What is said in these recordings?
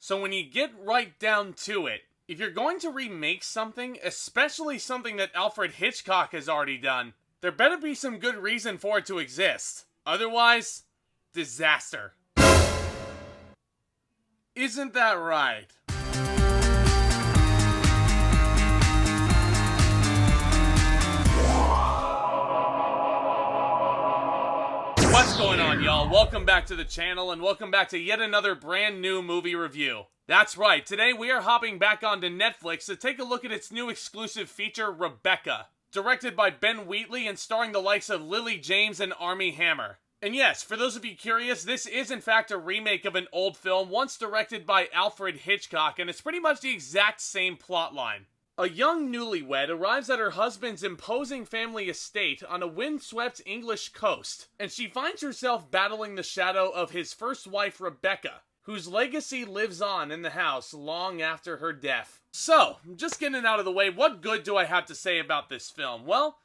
So when you get right down to it, if you're going to remake something, especially something that Alfred Hitchcock has already done, there better be some good reason for it to exist. Otherwise, disaster. Isn't that right? What's going on, y'all? Welcome back to the channel, and welcome back to yet another brand new movie review. That's right, today we are hopping back onto Netflix to take a look at its new exclusive feature, Rebecca. Directed by Ben Wheatley and starring the likes of Lily James and Armie Hammer. And yes, for those of you curious, this is in fact a remake of an old film once directed by Alfred Hitchcock, and it's pretty much the exact same plotline. A young newlywed arrives at her husband's imposing family estate on a windswept English coast, and she finds herself battling the shadow of his first wife, Rebecca, whose legacy lives on in the house long after her death. So, just getting it out of the way, what good do I have to say about this film? Well,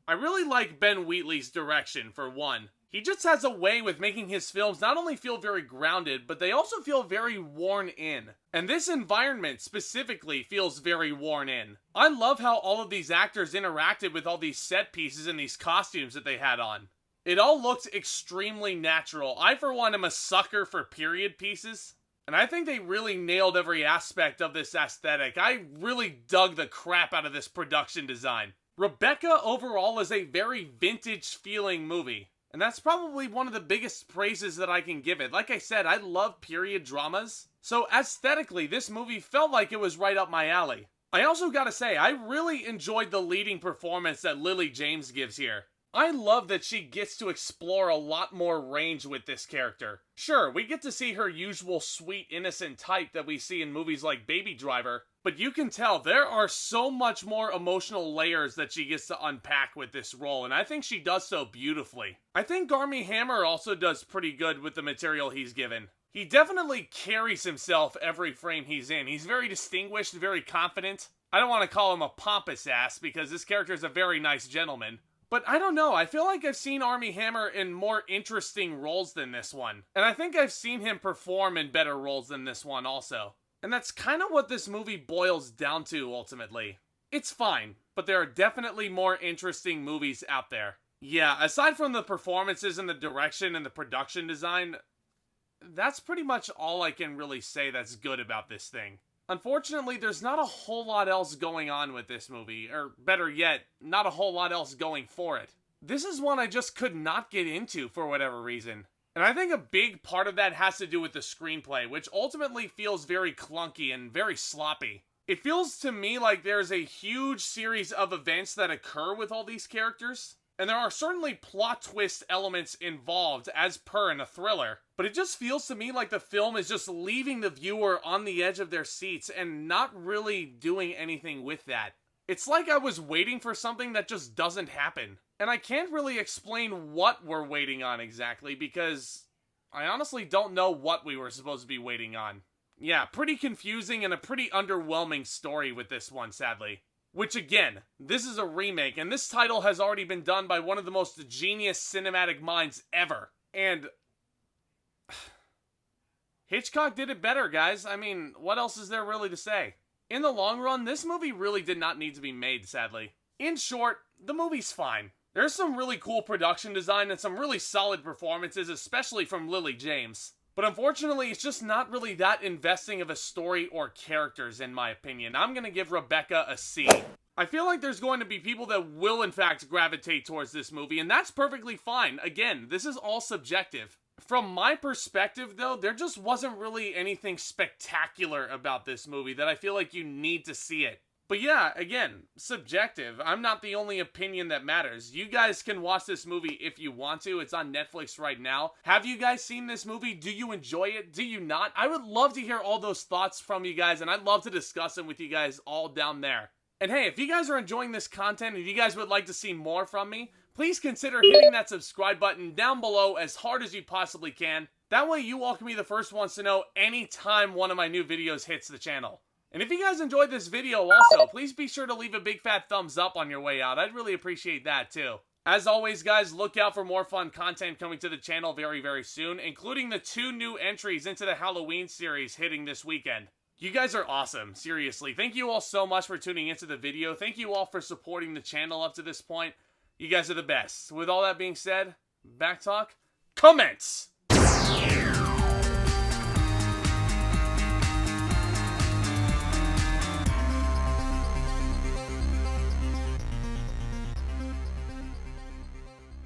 I really like Ben Wheatley's direction, for one. He just has a way with making his films not only feel very grounded, but they also feel very worn in. And this environment specifically feels very worn in. I love how all of these actors interacted with all these set pieces and these costumes that they had on. It all looked extremely natural. I, for one, am a sucker for period pieces. And I think they really nailed every aspect of this aesthetic. I really dug the crap out of this production design. Rebecca overall is a very vintage-feeling movie. And that's probably one of the biggest praises that I can give it. Like I said, I love period dramas. So aesthetically, this movie felt like it was right up my alley. I also gotta say, I really enjoyed the leading performance that Lily James gives here. I love that she gets to explore a lot more range with this character. Sure, we get to see her usual sweet, innocent type that we see in movies like Baby Driver, but you can tell there are so much more emotional layers that she gets to unpack with this role, and I think she does so beautifully. I think Armie Hammer also does pretty good with the material he's given. He definitely carries himself every frame he's in. He's very distinguished, very confident. I don't want to call him a pompous ass, because this character is a very nice gentleman. But I don't know, I feel like I've seen Armie Hammer in more interesting roles than this one. And I think I've seen him perform in better roles than this one also. And that's kind of what this movie boils down to, ultimately. It's fine, but there are definitely more interesting movies out there. Yeah, aside from the performances and the direction and the production design, that's pretty much all I can really say that's good about this thing. Unfortunately, there's not a whole lot else going on with this movie, or better yet, not a whole lot else going for it. This is one I just could not get into for whatever reason. And I think a big part of that has to do with the screenplay, which ultimately feels very clunky and very sloppy. It feels to me like there's a huge series of events that occur with all these characters, and there are certainly plot twist elements involved as per in a thriller, but it just feels to me like the film is just leaving the viewer on the edge of their seats and not really doing anything with that. It's like I was waiting for something that just doesn't happen. And I can't really explain what we're waiting on exactly, because I honestly don't know what we were supposed to be waiting on. Yeah, pretty confusing and a pretty underwhelming story with this one, sadly. Which again, this is a remake, and this title has already been done by one of the most genius cinematic minds ever. And Hitchcock did it better, guys. I mean, what else is there really to say? In the long run, this movie really did not need to be made, sadly. In short, the movie's fine. There's some really cool production design and some really solid performances, especially from Lily James. But unfortunately, it's just not really that investing of a story or characters, in my opinion. I'm gonna give Rebecca a C. I feel like there's going to be people that will, in fact, gravitate towards this movie, and that's perfectly fine. Again, this is all subjective. From my perspective, though, there just wasn't really anything spectacular about this movie that I feel like you need to see it. But yeah, again, subjective. I'm not the only opinion that matters. You guys can watch this movie if you want to. It's on Netflix right now. Have you guys seen this movie? Do you enjoy it? Do you not? I would love to hear all those thoughts from you guys, and I'd love to discuss them with you guys all down there. And hey, if you guys are enjoying this content and you guys would like to see more from me, please consider hitting that subscribe button down below as hard as you possibly can. That way you all can be the first ones to know anytime one of my new videos hits the channel. And if you guys enjoyed this video also, please be sure to leave a big fat thumbs up on your way out. I'd really appreciate that too. As always, guys, look out for more fun content coming to the channel very, very soon, including the 2 new entries into the Halloween series hitting this weekend. You guys are awesome, seriously. Thank you all so much for tuning into the video. Thank you all for supporting the channel up to this point. You guys are the best. With all that being said, back talk, commence!